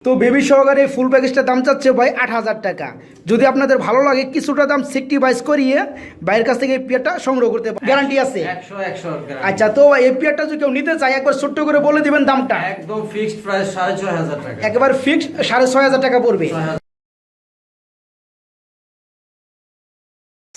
তো বেবি সহকারে ফুল প্যাকেজটার দাম চাচ্ছে ভাই ৮,০০০ টাকা। যদি আপনাদের ভালো লাগে কিছুটা দাম সেক্রিফাইস করিয়ে বাইরের কাছ থেকে এই পেয়ারটা সংগ্রহ করতে গ্যারান্টি আছে 100 আচ্ছা, তো এই পেয়ারটা যদি কেউ নিতে চায় একবার ছোট্ট করে বলে দিবেন দামটা। একদম ফিক্সড প্রাইস ৬,৫০০ টাকা, একেবারে ফিক্সড ৬,৫০০ টাকা পড়বে। ৬,৫০০।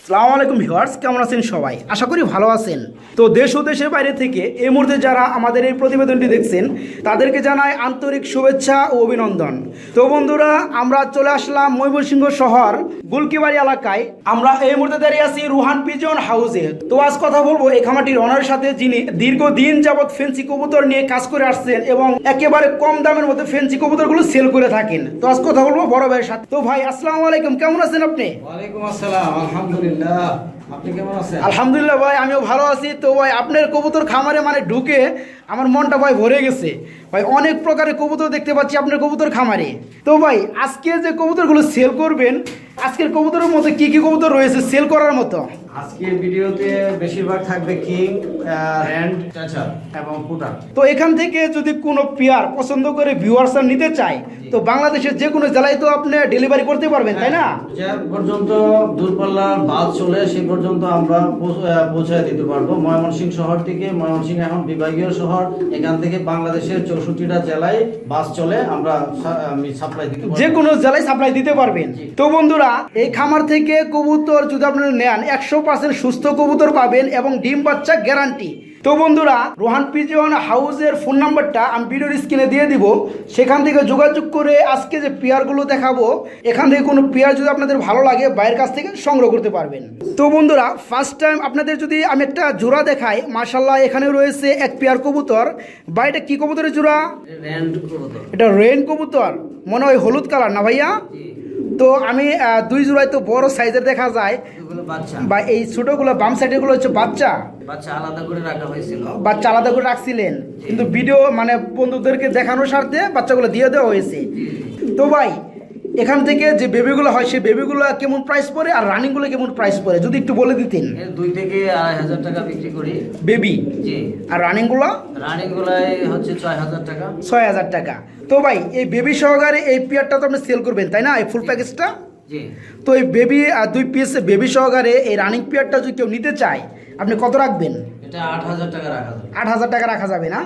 আসসালামু আলাইকুম ভিউয়ার্স, কেমন আছেন সবাই? আশা করি ভালো আছেন। তো দেশ ও দেশের বাইরে থেকে এই মুহূর্তে যারা আমাদের এই প্রতিবেদনটি দেখছেন তাদেরকে জানাই আন্তরিক শুভেচ্ছা ও অভিনন্দন। তো বন্ধুরা, আমরা চলে আসলাম ময়মনসিংহ শহর গুলকিবাড়ি এলাকায়। আমরা এই মুহূর্তে দাঁড়িয়ে আছি রুহান পিজন হাউসে। তো আজ কথা বলবো এই খামারটির অনারের সাথে, যিনি দীর্ঘদিন যাবৎ ফেন্সি কবুতর নিয়ে কাজ করে আসছেন এবং একেবারে কম দামের মধ্যে ফেন্সি কবুতরগুলো সেল করে থাকেন। তো আজ কথা বলবো বড় ভাইয়ের সাথে। তো ভাই আসসালামু আলাইকুম, কেমন আছেন আপনি? ওয়ালাইকুম আসসালাম, আলহামদুলিল্লাহ। আপনি কেমন আছেন? আলহামদুলিল্লাহ ভাই, আমিও ভালো আছি। তো ভাই আপনার কবুতর খামারে মানে ঢুকে আমার মনটা ভাই ভরে গেছে। ভাই অনেক প্রকারের কবুতর দেখতে পাচ্ছি আপনার কবুতর খামারে। তো ভাই আজকে যে কবুতরগুলো সেল করবেন, আজকের কবুতরের মধ্যে কি কি কবুতর রয়েছে সেল করার মতো? আজকের ভিডিওতে বেশিরভাগ থাকবে কিং, হ্যান্ড, চাচা এবং পুটা। তো এখান থেকে যদি কোনো পেয়ার পছন্দ করে ভিউয়ার্সরা নিতে চায় তো বাংলাদেশের যে কোনো জেলায় তো আপনি ডেলিভারি করতে পারবেন, তাই না? যে পর্যন্ত দূরপাল্লার বাস চলে সে পর্যন্ত আমরা পৌঁছায় দিতে পারবো। ময়মনসিংহ শহর থেকে, ময়মনসিংহ এখন বিভাগীয় শহর, এখান থেকে বাংলাদেশের 64টা জেলায় বাস চলে, আমরা সাপ্লাই দিতে পারবো। যে কোনো জেলায় সাপ্লাই দিতে পারবেন। তো বন্ধুরা, এই খামার থেকে কবুতর যদি আপনারা নেন 100% সুস্থ কবুতর পাবেন এবং ডিম বাচ্চা গ্যারান্টি। তো বন্ধুরা, রোহান পিজন হাউসের ফোন নাম্বারটা আমি ভিডিওর স্ক্রিনে দিয়ে দিব, সেখান থেকে যোগাযোগ করে আজকে যে পেয়ারগুলো দেখাবো এখান থেকে কোনো পেয়ার যদি আপনাদের ভালো লাগে বাইরের কাছ থেকে সংগ্রহ করতে পারবেন। তো বন্ধুরা, ফার্স্ট টাইম আপনাদের যদি আমি একটা জোড়া দেখাই, মাশাআল্লাহ এখানে রয়েছে এক পেয়ার কবুতর। বা এটা কি কবুতরের জোড়া? এটা রেন কবুতর, মনে হয় হলুদ কালার না ভাইয়া? তো আমি দুই জোড়ায় তো বড় সাইজের দেখা যায়, বা এই ছোটগুলো বাম সাইডের গুলো হচ্ছে বাচ্চা আলাদা করে রাখা হয়েছিল, বাচ্চা আলাদা করে রাখছিলেন, কিন্তু ভিডিও মানে বন্ধুদেরকে দেখানোর স্বার্থে বাচ্চাগুলো দিয়ে দেওয়া হয়েছে। তো ভাই এখান থেকে যে বেবিগুলো হয় সেই বেবিগুলো কেমন প্রাইস পড়ে আর রানিংগুলো কেমন প্রাইস পড়ে যদি একটু বলে দিতেন। 2 থেকে 2,500 টাকা বিক্রি করি বেবি, জি। আর রানিংগুলো হচ্ছে 6,000 টাকা। 6,000 টাকা। তো ভাই এই বেবি সহকারে এই পেয়ারটা তো আপনি সেল করবেন, তাই না? এই ফুল প্যাকেজটা। জি। তো এই বেবি 2 পিস বেবি সহকারে এই রানিং পেয়ারটা যদি কেউ নিতে চায় আপনি কত রাখবেন? এটা 8,000 টাকা রাখা যাবে। 8,000 টাকা রাখা যাবে না?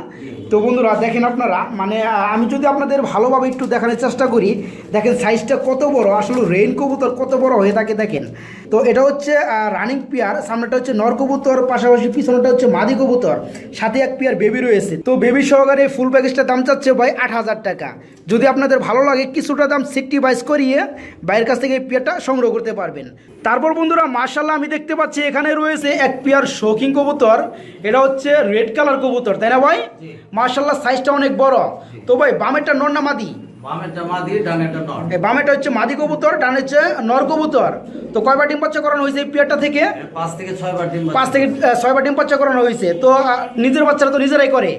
তো বন্ধুরা দেখেন আপনারা, মানে আমি যদি আপনাদের ভালোভাবে একটু দেখানোর চেষ্টা করি, দেখেন সাইজটা কত বড়, আসলে রেইন কবুতর কত বড় হয়ে থাকে দেখেন। তো এটা হচ্ছে রানিং পেয়ার, সামনেটা হচ্ছে নর কবুতর, পাশাপাশি পিছনেটা হচ্ছে মাদি কবুতর, সাথে এক পেয়ার বেবি রয়েছে। তো বেবি সহকারে ফুল প্যাকেজটার দাম চাচ্ছে ভাই 8,000 টাকা। যদি আপনাদের ভালো লাগে কিছুটা দাম সেক্রিফাইস করিয়ে বাইরের কাছ থেকে এই পেয়ারটা সংগ্রহ করতে পারবেন। তারপর বন্ধুরা, মাশাআল্লাহ আমি দেখতে পাচ্ছি এখানে রয়েছে এক পেয়ার শৌখিন কবুতর। এটা হচ্ছে রেড কালার কবুতর, তাই না ভাই? মাশাআল্লাহ সাইজটা অনেক বড়। তো ভাই বামেরটা নর না মাদি? বামেরটা মাদি, ডানেরটা নর। বামেরটা হচ্ছে মাদি কবুতর, ডানে হচ্ছে নর কবুতর। তো কয়বার ডিম বাচ্চা করানো হয়েছে এই পেয়ারটা থেকে? 5 থেকে 6 বার ডিম। 5 থেকে 6 বার ডিম বাচ্চা করানো হয়েছে। তো নিজের বাচ্চারা তো নিজেরাই করে,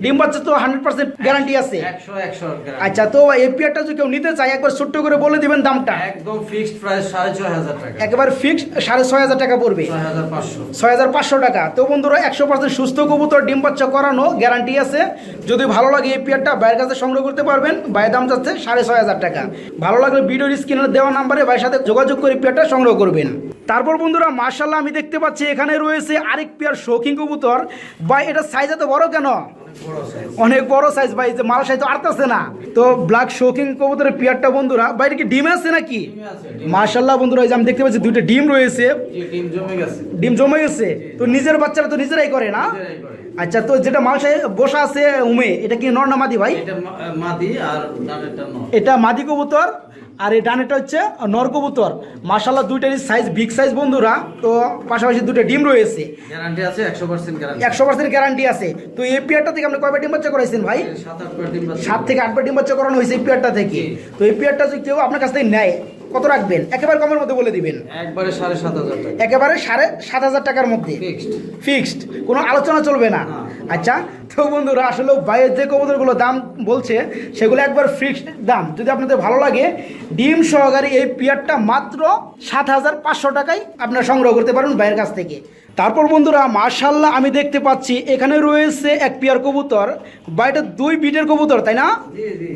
ডিম বাচ্চা তো 100% গ্যারান্টি আছে। 100 গ্যারান্টি। আচ্ছা, তো এই পেয়ারটা যদি কেউ নিতে চায় একবার ছোট্ট করে বলে দিবেন দামটা। একদম ফিক্সড প্রাইস 6,500 টাকা, একেবারে ফিক্সড 6,500 টাকা পড়বে। 6,500। 6,500 টাকা। তো বন্ধুরা 100% সুস্থ কবুতর, ডিম বাচ্চা করানো, গ্যারান্টি আছে। যদি ভালো লাগে এই পেয়ারটা বাইরের কাছে সংগ্রহ করতে পারবেন। বাইরের দাম যাচ্ছে 6,500 টাকা। ভালো লাগলে ভিডিওর স্ক্রিনে দেওয়া নাম্বারে ভাইয়ের সাথে যোগাযোগ করে পেয়ারটা সংগ্রহ করবেন। তারপর বন্ধুরা, মাশাআল্লাহ আমি দেখতে পাচ্ছি এখানে রয়েছে আরেক পেয়ার শৌখিন কবুতর। ভাই এটা সাইজ এত বড় কেন? অনেক বড় সাইজ ভাই, যে মাল সাইজ তো আরতেছে না। তো ব্ল্যাক শৌখিন কবুতরের পেয়ারটা বন্ধুরা, বাইরে কি ডিম আছে নাকি? মাশাআল্লাহ বন্ধুরা, এই যে আমি দেখতে পাচ্ছি 2টা ডিম রয়েছে। ডিম জমে গেছে। তো নিজের বাচ্চারা তো নিজেরাই করে না? আচ্ছা, তো যেটা মাল সাইজ বসা আছে উমে, এটা কি নর না মাদি ভাই? এটা মাদি, আর ডানেরটা নর। এটা মাদি কবুতর আর এই ডানেরটা হচ্ছে নর কবুতর। মাশাআল্লাহ দুইটারই সাইজ বিগ সাইজ বন্ধুরা। তো পাশাপাশি 2টা ডিম রয়েছে, গ্যারান্টি আছে 100% গ্যারান্টি। 100% গ্যারান্টি আছে। তো এই পেয়ারটা থেকে আপনি কয়বার ডিম বাচ্চা করাইছেন ভাই? 7-8 বার ডিম বাচ্চা। 7 থেকে 8 বার ডিম বাচ্চা করানো হয়েছে এই পেয়ারটা থেকে। তো এই পেয়ারটা যদি কেউ আপনার কাছ থেকে নেয় কত রাখবেন? একেবারে কমের মধ্যে বলে দিবেন। একবারে 7,500 টাকা, একেবারে 7,500 টাকার মধ্যে ফিক্সড, কোনো আলোচনা চলবে না। আচ্ছা, তো বন্ধুরা আসলে বাইরের যে কবুতরগুলো দাম বলছে সেগুলো একবার ফিক্সড দাম। যদি আপনাদের ভালো লাগে ডিম সহকারে এই পেয়ারটা মাত্র 7,500 টাকায় আপনারা সংগ্রহ করতে পারবেন বাইরের কাছ থেকে। তারপর বন্ধুরা মাশাআল্লাহ আমি দেখতে পাচ্ছি এখানে রয়েছে এক পেয়ার কবুতর বা এটা 2 বিটের কবুতর তাই না? জি জি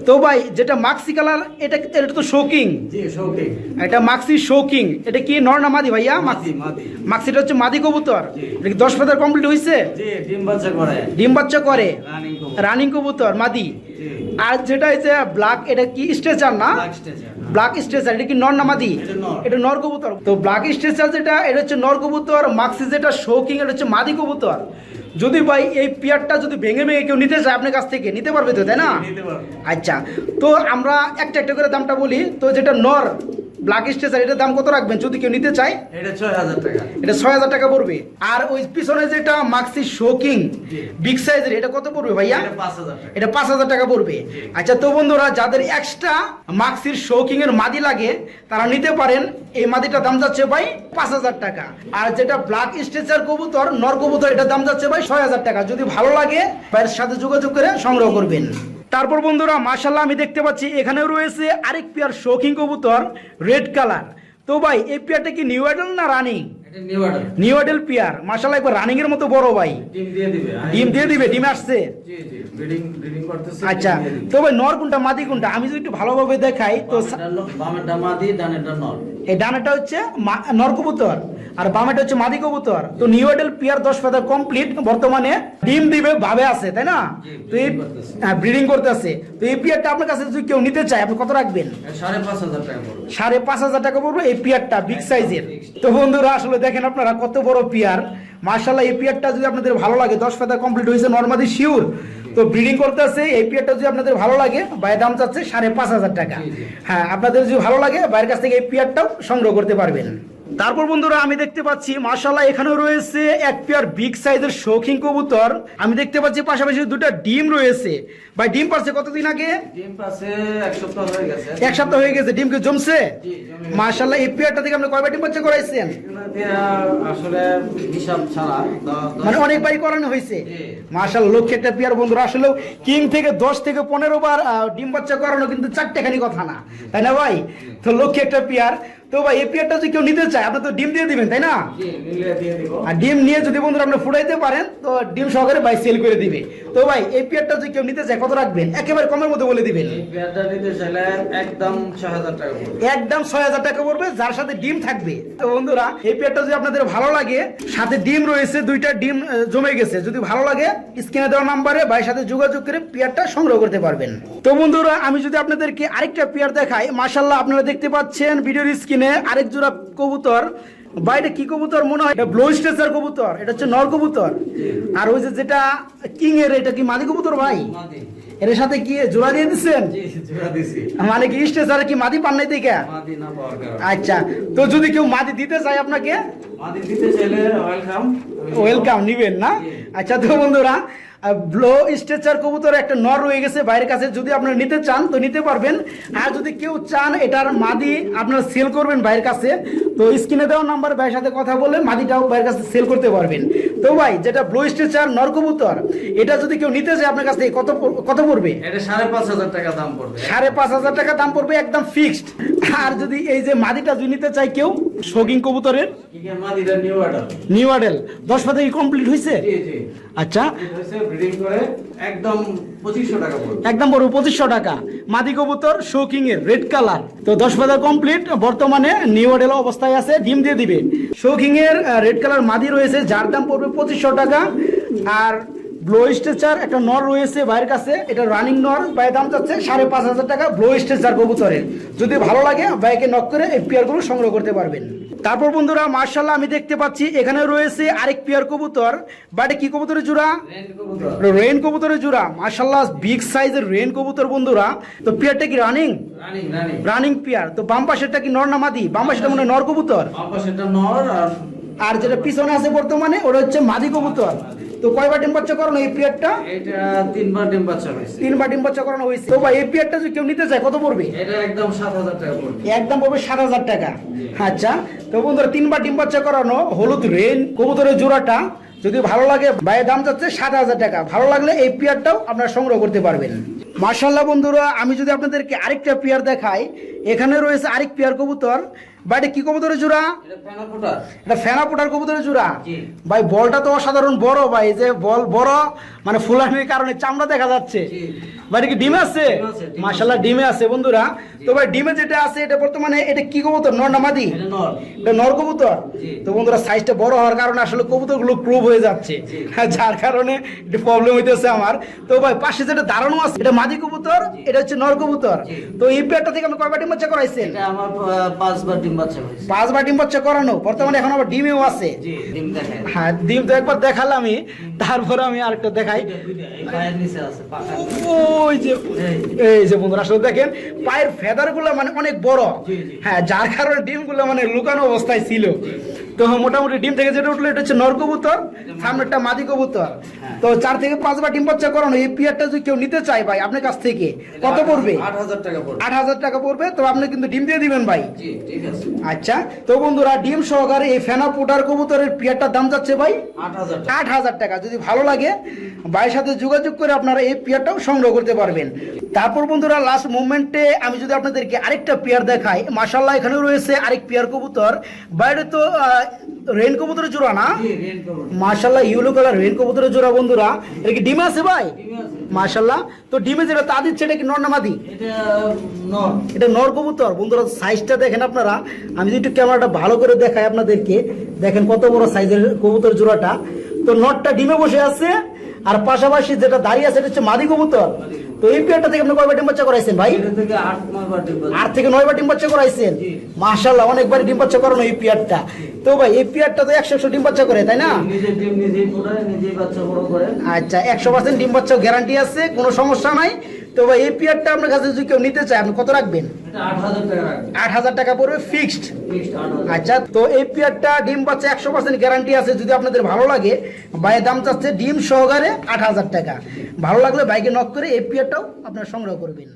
তো ভাই যেটা মাক্সি কালার এটা তো শোকিং, জি শৌখিন এটা মাক্সি শোকিং, এটা কি নর না মাদি ভাইয়া? মাদি মাদি মাক্সিটা হচ্ছে মাদি কবুতর। জি। এটা কি 10 ফেদার কমপ্লিট হয়েছে? জি ডিম বাচ্চা করে ডিম বাচ্চা করে, রানিং কবুতর রানিং কবুতর মাদি। জি আর যেটা হচ্ছে ব্ল্যাক, এটা কি স্ট্রেচার না? ব্ল্যাক স্টেচার ব্ল্যাক স্ট্রেচার, এটা কি নর না মাদি? এটা নর। এটা নর কবুতর। তো ব্ল্যাক স্ট্রেচার যেটা এটা হচ্ছে নর কবুতর, মাক্সি যেটা শোকিং এটা হচ্ছে মাদি কবুতর। যদি ভাই এই পেয়ারটা যদি ভেঙে ভেঙে কেউ নিতে চায় আপনার কাছ থেকে নিতে পারবে তো, তাই না? নিতে পারবে আচ্ছা, তো আমরা একটা একটা করে দামটা বলি। তো যেটা নর ব্ল্যাক স্ট্রেচার এটার দাম কত রাখবেন যদি কেউ নিতে চায়? এটা 6000 টাকা এটা 6000 টাকা পড়বে। আর ওই পিছনে যেটা মাক্সি শোকিং জি। বিগ সাইজের এটা কত পড়বে ভাইয়া? এটা 5000 টাকা এটা 5000 টাকা পড়বে। জি। আচ্ছা, তো বন্ধুরা যাদের এক্সট্রা মাক্সির শোকিং এর মাদি লাগে তারা নিতে পারেন। এই মাদিটার দাম যাচ্ছে ভাই 5000 টাকা। আর যেটা ব্ল্যাক স্ট্রেচার কবুতর নর কবুতর এটার দাম যাচ্ছে ভাই 6000 টাকা। যদি ভালো লাগে ভাইয়ের সাথে যোগাযোগ করে সংগ্রহ করবেন। তারপর বন্ধুরা মাশাআল্লাহ আমি দেখতে পাচ্ছি এখানেও রয়েছে আরেক পেয়ার শৌখিন কবুতর রেড কালার। তো ভাই এই পেয়ারটা কি নিউ অ্যাডাল না রানিং? এটা new order new adult pair মাশাআল্লাহ একবার রানিং এর মতো বড় ভাই। ডিম দিয়ে দিবে ডিম দিয়ে দিবে, ডিম আসছে। জি জি ব্রিডিং করতেছে আচ্ছা, তো ভাই নর কোনটা মাদি কোনটা আমি যদি একটু ভালোভাবে দেখাই তো বামেরটা মাদি ডানেরটা নর এই ডানাটা হচ্ছে নর কবুতর আর বামেটা হচ্ছে মাদি কবুতর। তো new adult pair 10 feather complete, বর্তমানে ডিম দিবে ভাবে আছে তাই না? জি, তো এই breeding করতেছে। ব্রিডিং করতেছে। তো এই পেয়ারটা আপনার কাছে যদি কেউ নিতে চায় আপনি কত রাখবেন? 5500 টাকা পড়বে 5500 টাকা পড়বে এই পেয়ারটা বিগ সাইজের। তো বন্ধুরা আসলে দেখেন আপনারা কত বড় পেয়ার মাশাআল্লাহ। এই পেয়ারটা যদি আপনাদের ভালো লাগে 10 ফেদার কমপ্লিট হয়েছে নরমাদি শিওর, তো ব্রিডিং করতে আছে। এই পেয়ারটা যদি আপনাদের ভালো লাগে বাইরের দাম চাচ্ছে 5500 টাকা। জি, জি। হ্যাঁ, আপনাদের যদি ভালো লাগে বাইরের কাছ থেকে এই পেয়ারটাও সংগ্রহ করতে পারবেন। তারপর বন্ধুরা আমি দেখতে পাচ্ছি মাশাআল্লাহ এখানেও রয়েছে এক পেয়ার বিগ সাইজের শৌখিন কবুতর। আমি দেখতে পাচ্ছি পাশাপাশি দুটো ডিম রয়েছে। ভাই ডিম পারছে কতদিন আগে? ডিম পাশে 1 সপ্তাহ হয়ে গেছে 1 সপ্তাহ হয়ে গেছে। ডিমকে জমছে? জি জমে মাশাআল্লাহ এই পেয়ারটা থেকে আপনি কয়বার ডিম বাচ্চা করাইছেন? আসলে হিসাব ছাড়া মানে অনেকবারই করানো হয়েছে। জি। মাশাআল্লাহ লক্ষ্য একটা পেয়ার বন্ধুরা। আসলে কিং থেকে 10 থেকে 15 বার ডিম বাচ্চা করানো কিন্তু চারটেখানি কথা না, তাই না ভাই? তো লক্ষ্য একটা পেয়ার। তো ভাই এই পেয়ারটা যদি কেউ নিতে চায় আপনি তো ডিম দিয়ে দিবেন তাই না? জি নিলে দিয়ে দিব আর ডিম নিয়ে যদি বন্ধুরা আপনি ফুটাইতে পারেন তো ডিম সহকারে ভাই সেল করে দিবে। তো ভাই এই পেয়ারটা যদি কেউ নিতে চায় কত রাখবেন? একেবারে কমের মধ্যে বলে দিবেন। এই পেয়ারটা নিতে চাইলে একদম 6000 টাকা পড়বে একদম 6000 টাকা পড়বে যার সাথে ডিম থাকবে। তো বন্ধুরা এই পেয়ারটা যদি আপনাদের ভালো লাগে, সাথে ডিম রয়েছে, দুইটা ডিম জমে গেছে, যদি ভালো লাগে স্ক্রিনে দেওয়া নাম্বারে ভাইয়ের সাথে যোগাযোগ করে পেয়ারটা সংগ্রহ করতে পারবেন। তো বন্ধুরা আমি যদি আপনাদেরকে আরেকটা পেয়ার দেখাই, মাশাআল্লাহ আপনারা দেখতে পাচ্ছেন ভিডিওর স্ক্রিনে আরেক জোড়া কবুতর। বাইরে কি কবুতর মনে হয়? এটা ব্লু স্ট্রেচার কবুতর, এটা হচ্ছে নর কবুতর। আর ওই যে যেটা কিং এর এটা কি মাদি কবুতর ভাই? মাদি এর সাথে কি জোড়া দিয়ে দিচ্ছেন? জি জোড়া দিছি মানে কি স্ট্রেচারে কি মাদি পান নাই দেখে? মাদি না পাওয়ার কারণে আচ্ছা, তো যদি কেউ মাদি দিতে চায় আপনাকে মাদি দিতে চাইলে ওয়েলকাম ওয়েলকাম নিবেন না? আচ্ছা, তো বন্ধুরা ব্লো স্ট্রেচার কবুতর একটা নর রয়ে গেছে বাইরের কাছে, যদি আপনারা নিতে চান তো নিতে পারবেন। আর যদি কেউ চান এটার মাদি আপনারা সেল করবেন বাইরের কাছে, তো স্ক্রিনে দেওয়া নাম্বার ভাইয়ের সাথে কথা বলে মাদিটাও বাইরের কাছে সেল করতে পারবেন। তো ভাই যেটা ব্লো স্ট্রেচার নর কবুতর এটা যদি কেউ নিতে চায় আপনার কাছ থেকে কত পড়বে? এটা 5500 টাকা দাম পড়বে 5500 টাকা দাম পড়বে একদম ফিক্সড। আর যদি এই যে মাদিটা যদি নিতে চায় কেউ শৌখিন কবুতরের কি কি মাদিটা নিউ অর্ডার নিউ মডেল 10 পাতা কি কমপ্লিট হয়েছে? জি জি আচ্ছা, হইছে ব্রিডিং করে একদম 2500 টাকা পড়বে একদম বড় 2500 টাকা। মাদি কবুতর শৌখিং এর রেড কালার, তো 10 পাতা কমপ্লিট, বর্তমানে নিউ মডেল অবস্থায় আছে, ডিম দিয়ে দিবে। শৌখিং এর রেড কালার মাদি রয়েছে যার দাম পড়বে 2500 টাকা। আর ব্লো স্ট্রেচার একটা নর রয়েছে ভাইয়ের কাছে, এটা রানিং নর, ভাইয়ের দাম চাচ্ছে 5500 টাকা ব্লো স্ট্রেচার কবুতরের। যদি ভালো লাগে ভাইকে নক করে এই পেয়ারগুলো সংগ্রহ করতে পারবেন। তারপর বন্ধুরা মাশাআল্লাহ আমি দেখতে পাচ্ছি এখানে রয়েছে আরেক পেয়ার কবুতর। বাট কি কবুতরের জোড়া? রেন্ট কবুতর রেন কবুতরের জোড়া। মাশাআল্লাহ বিগ সাইজের রেন কবুতর বন্ধুরা। তো পেয়ারটা কি রানিং? Running running pair. তো বাম পাশেরটা কি নর না মাদি? বাম পাশেরটা মনে হয় নর কবুতর, বাবা সেটা নর আর যেটা পিছনে আছে বর্তমানে ওটা হচ্ছে মাদি কবুতর। তো কয়বার ডিম বাচ্চা করানো এই পেয়ারটা? এটা 3বার ডিম বাচ্চা হয়েছে 3বার ডিম বাচ্চা করানো হয়েছে। তো ভাই এই পেয়ারটা যদি কেউ নিতে চায় কত পড়বে? এটা একদম 7000 টাকা পড়বে একদম পড়বে 7000 টাকা। আচ্ছা, তো বন্ধুরা 3বার ডিম বাচ্চা করানো হলুদ রেন কবুতরের জোড়াটা যদি ভালো লাগে ভাইয়ের দাম যাচ্ছে 7000 টাকা। ভালো লাগলে এই পেয়ারটাও আপনারা সংগ্রহ করতে পারবেন। মাশাআল্লাহ বন্ধুরা আমি যদি আপনাদেরকে আরেকটা পেয়ার দেখাই, এখানে রয়েছে আরেক পেয়ার কবুতর ভাই এটা কি কবুতরের জোড়া? এটা ফেনা ফোটার। এটা ফেনা পোটার কবুতরের জোড়া। জি। ভাই বলটা তো অসাধারণ বড় ভাই, এই যে বল বড় মানে ফুলানির কারণে চামড়া দেখা যাচ্ছে। জি। ভাই এটা কি ডিমে আছে? ডিমে আছে, ডিমে মাশাআল্লাহ ডিমে আছে বন্ধুরা। তো ভাই ডিমে যেটা আছে এটা বর্তমানে এটা কি কবুতর, নর না মাদি? এটা নর। এটা নর কবুতর। জি। তো বন্ধুরা সাইজটা বড় হওয়ার কারণে আসলে কবুতরগুলো ক্রুপ হয়ে যাচ্ছে, জি। যার কারণে একটু প্রবলেম হইতেছে আমার। তো ভাই পাশে যেটা দাঁড়ানো আছে এটা মাদি কবুতর, এটা হচ্ছে নর কবুতর। জি। তো এই পেয়ারটা থেকে আপনি কয়বার ডিম বাচ্চা করাইছেন? এটা আমার 5 বার ডিম বাচ্চা হয়েছে। 5বার ডিম বাচ্চা করানো, বর্তমানে এখন আবার ডিমেও আছে। জি, ডিম দেখায়। হ্যাঁ ডিম তো একবার দেখালাম আমি, তারপরে আমি আরেকটা দেখাই। দুইটা, এই পায়ের নিচে আছে, পাখার নিচে। ওই যে এই যে বন্ধুরা আসলে দেখেন পায়ের ফেদার গুলো মানে অনেক বড়। জি, জি। হ্যাঁ যার কারণে ডিম গুলো মানে লুকানো অবস্থায় ছিল। তো মোটামুটি ডিম থেকে যেটা উঠলো এটা হচ্ছে নর কবুতর, সামনেরটা মাদি কবুতর। হ্যাঁ। তো 4 থেকে 5বার ডিম বাচ্চা করানো এই পিয়ারটা যদি কেউ নিতে চায় ভাই আপনার কাছ থেকে কত পড়বে? 8,000 টাকা পড়বে। 8,000 টাকা পড়বে। তো আপনি কিন্তু ডিম দিয়ে দিবেন ভাই। জি, ঠিক আছে। আচ্ছা তো বন্ধুরা ডিম সহকারে এই ফেনা পোটার কবুতরের পিয়ারটার দাম যাচ্ছে ভাই 8,000 টাকা। 8,000 টাকা। যদি ভালো লাগে ভাইয়ের সাথে যোগাযোগ করে আপনারা এই পেয়ারটাও সংগ্রহ করতে পারবেন। তারপর বন্ধুরা লাস্ট মুভমেন্টে আমি যদি আপনাদেরকে আরেকটা পেয়ার দেখাই, মাশাআল্লাহ এখানেও রয়েছে আরেক পেয়ার কবুতর। বাইরে তো রেন কবুতরের জোড়া না? জি, রেন করুন। মাশাআল্লাহ ইয়েলো কালার রেন কবুতরের জোড়া বন্ধুরা। এটা কি ডিম আছে ভাই? ডিমে আছে। মাশাআল্লাহ। তো ডিমে যেটা তা দিচ্ছে এটা কি নর না মাদি? এটা নর। এটা নর কবুতর। বন্ধুরা সাইজটা দেখেন আপনারা, আমি যদি একটু ক্যামেরাটা ভালো করে দেখাই আপনাদেরকে, দেখেন কত বড় সাইজের কবুতর জোড়াটা। তো নরটা ডিমে বসে আছে, আর পাশাপাশি যেটা দাঁড়িয়ে আছে এটা হচ্ছে মাদি কবুতর। তো এই পেয়ারটা থেকে আপনি কয়বার ডিম বাচ্চা করাইছেন ভাই? এটা থেকে 8-9 বার ডিম বাচ্চা। 8 থেকে 9বার ডিম বাচ্চা করাইছেন। জি। মাশাআল্লাহ অনেকবার ডিম বাচ্চা করানো এই পেয়ারটা। তো ভাই এই পেয়ারটা তো 100 ডিম বাচ্চা করে তাই না? নিজের ডিম নিজেই ফোটায়, নিজেই বাচ্চা বড় করে। আচ্ছা 100% ডিম বাচ্চা গ্যারান্টি আছে, কোনো সমস্যা নাই। তো ভাই এই পেয়ারটা আপনার কাছে যদি কেউ নিতে চায় আপনি কত রাখবেন? এটা 8,000 টাকা রাখবে। 8,000 টাকা পড়বে ফিক্সড। ফিক্সড 8,000। আচ্ছা তো এই পেয়ারটা ডিম বাচ্চা 100% গ্যারান্টি আছে। যদি আপনাদের ভালো লাগে, ভাইয়ের দাম চাচ্ছে ডিম সহকারে 8,000 টাকা। ভালো লাগলে বাইকে নক করে এই পেয়ারটাও আপনারা সংগ্রহ করবেন।